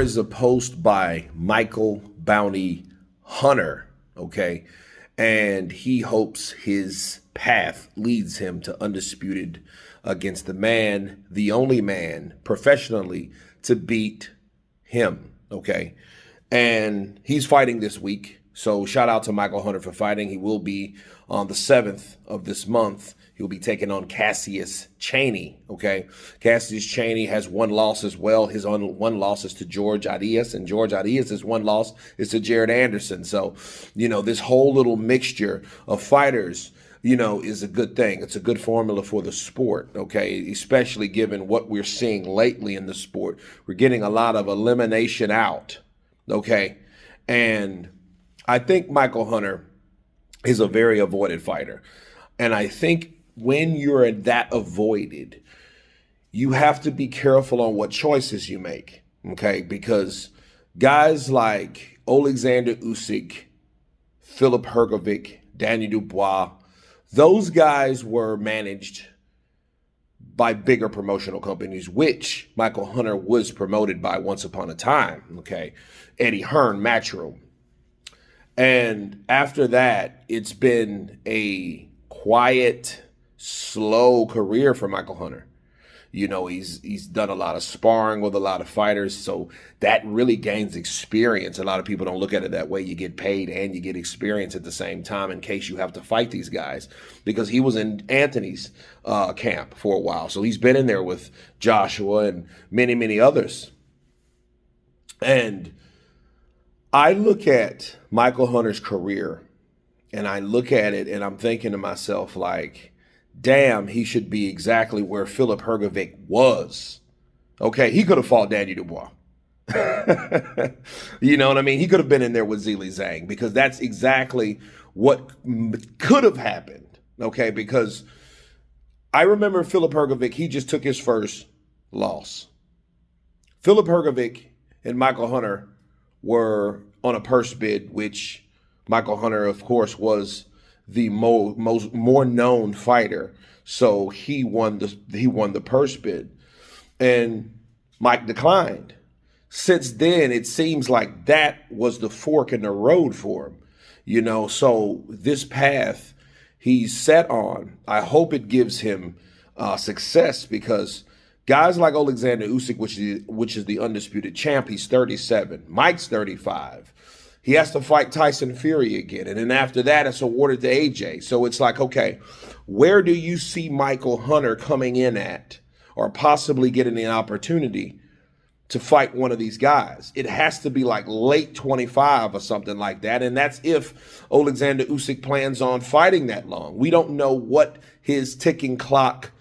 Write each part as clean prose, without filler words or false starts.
is a post by Micheal Bounty Hunter, okay? And he hopes his path leads him to undisputed against the man, the only man professionally to beat him, okay? And he's fighting this week. So shout out to Micheal Hunter for fighting. He will be on the 7th of this month. He'll be taking on Cassius Chaney, okay? Cassius Chaney has one loss as well. His one loss is to George Arias, and George Arias' one loss is to Jared Anderson. So, this whole little mixture of fighters, is a good thing. It's a good formula for the sport, okay? Especially given what we're seeing lately in the sport. We're getting a lot of elimination out, okay? And I think Micheal Hunter is a very avoided fighter. And I think when you're that avoided, you have to be careful on what choices you make, okay? Because guys like Oleksandr Usyk, Filip Hrgovic, Daniel Dubois, those guys were managed by bigger promotional companies, which Micheal Hunter was promoted by once upon a time, okay? Eddie Hearn, Matchroom. And after that, it's been a quiet, slow career for Micheal Hunter. He's done a lot of sparring with a lot of fighters, so that really gains experience. A lot of people don't look at it that way. You get paid and you get experience at the same time in case you have to fight these guys, because he was in Anthony's camp for a while. So he's been in there with Joshua and many, many others. And I look at Micheal Hunter's career, and I look at it and I'm thinking to myself, like, damn, he should be exactly where Filip Hrgovic was. Okay, he could have fought Daniel Dubois. You know what I mean? He could have been in there with Zhilei Zhang, because that's exactly what could have happened. Okay, because I remember Filip Hrgovic, he just took his first loss. Filip Hrgovic and Micheal Hunter were on a purse bid, which Micheal Hunter, of course, was the more known fighter, so he won the purse bid, and Mike declined. Since then, it seems like that was the fork in the road for him, So this path he's set on, I hope it gives him success, because guys like Oleksandr Usyk, which is the undisputed champ, he's 37. Mike's 35. He has to fight Tyson Fury again. And then after that, it's awarded to AJ. So it's like, okay, where do you see Micheal Hunter coming in at, or possibly getting the opportunity to fight one of these guys? It has to be like late 25 or something like that. And that's if Oleksandr Usyk plans on fighting that long. We don't know what his ticking clock,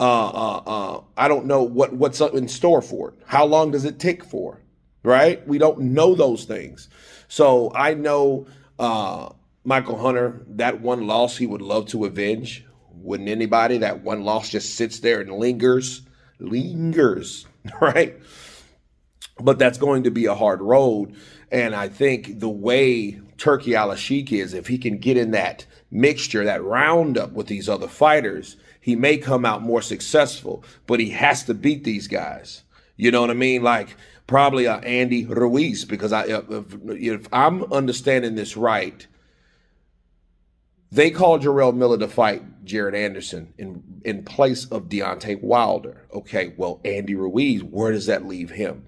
I don't know what's up in store for it. How long does it tick for, right? We don't know those things. So I know Micheal Hunter, that one loss he would love to avenge. Wouldn't anybody? That one loss just sits there and lingers, right? But that's going to be a hard road. And I think the way Turki Al-Ashik is, if he can get in that mixture, that roundup with these other fighters, he may come out more successful, but he has to beat these guys. You know what I mean? Like probably Andy Ruiz, because if I'm understanding this right, they called Jarrell Miller to fight Jared Anderson in place of Deontay Wilder. Okay, well, Andy Ruiz, where does that leave him?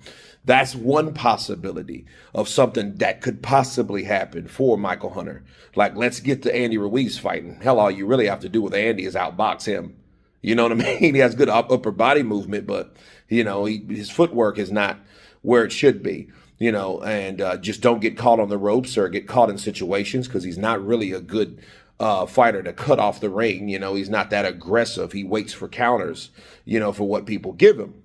That's one possibility of something that could possibly happen for Micheal Hunter. Like, let's get to Andy Ruiz fighting. Hell, all you really have to do with Andy is outbox him. You know what I mean? He has good upper body movement, but, his footwork is not where it should be, and just don't get caught on the ropes or get caught in situations, because he's not really a good fighter to cut off the ring. He's not that aggressive. He waits for counters, for what people give him,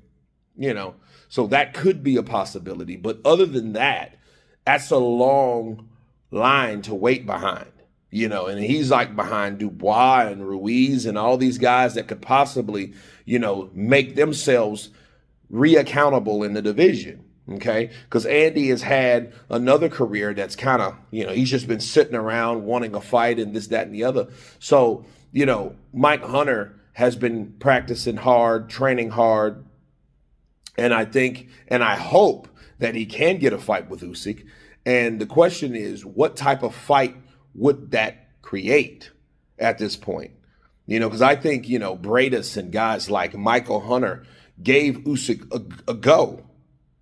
So that could be a possibility. But other than that, that's a long line to wait behind, and he's like behind Dubois and Ruiz and all these guys that could possibly, make themselves reaccountable in the division. Okay, because Andy has had another career that's kind of, he's just been sitting around wanting a fight and this, that, and the other. So, Mike Hunter has been practicing hard, training hard. And I think, and I hope that he can get a fight with Usyk. And the question is, what type of fight would that create at this point? Because I think, Bradis and guys like Michael Hunter gave Usyk a go.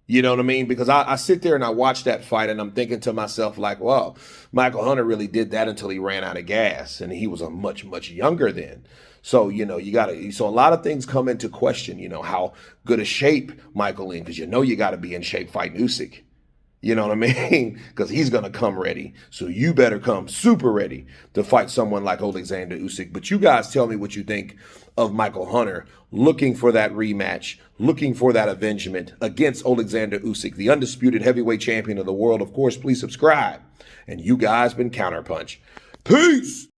You know what I mean? Because I sit there and I watch that fight and I'm thinking to myself like, well, Michael Hunter really did that until he ran out of gas, and he was a much, much younger then. So, so a lot of things come into question, how good a shape Michael in, because you got to be in shape fighting Usyk. You know what I mean? Because he's going to come ready. So you better come super ready to fight someone like Oleksandr Usyk. But you guys tell me what you think of Michael Hunter looking for that rematch, looking for that avengement against Oleksandr Usyk, the undisputed heavyweight champion of the world. Of course, please subscribe. And you guys been Counterpunch. Peace!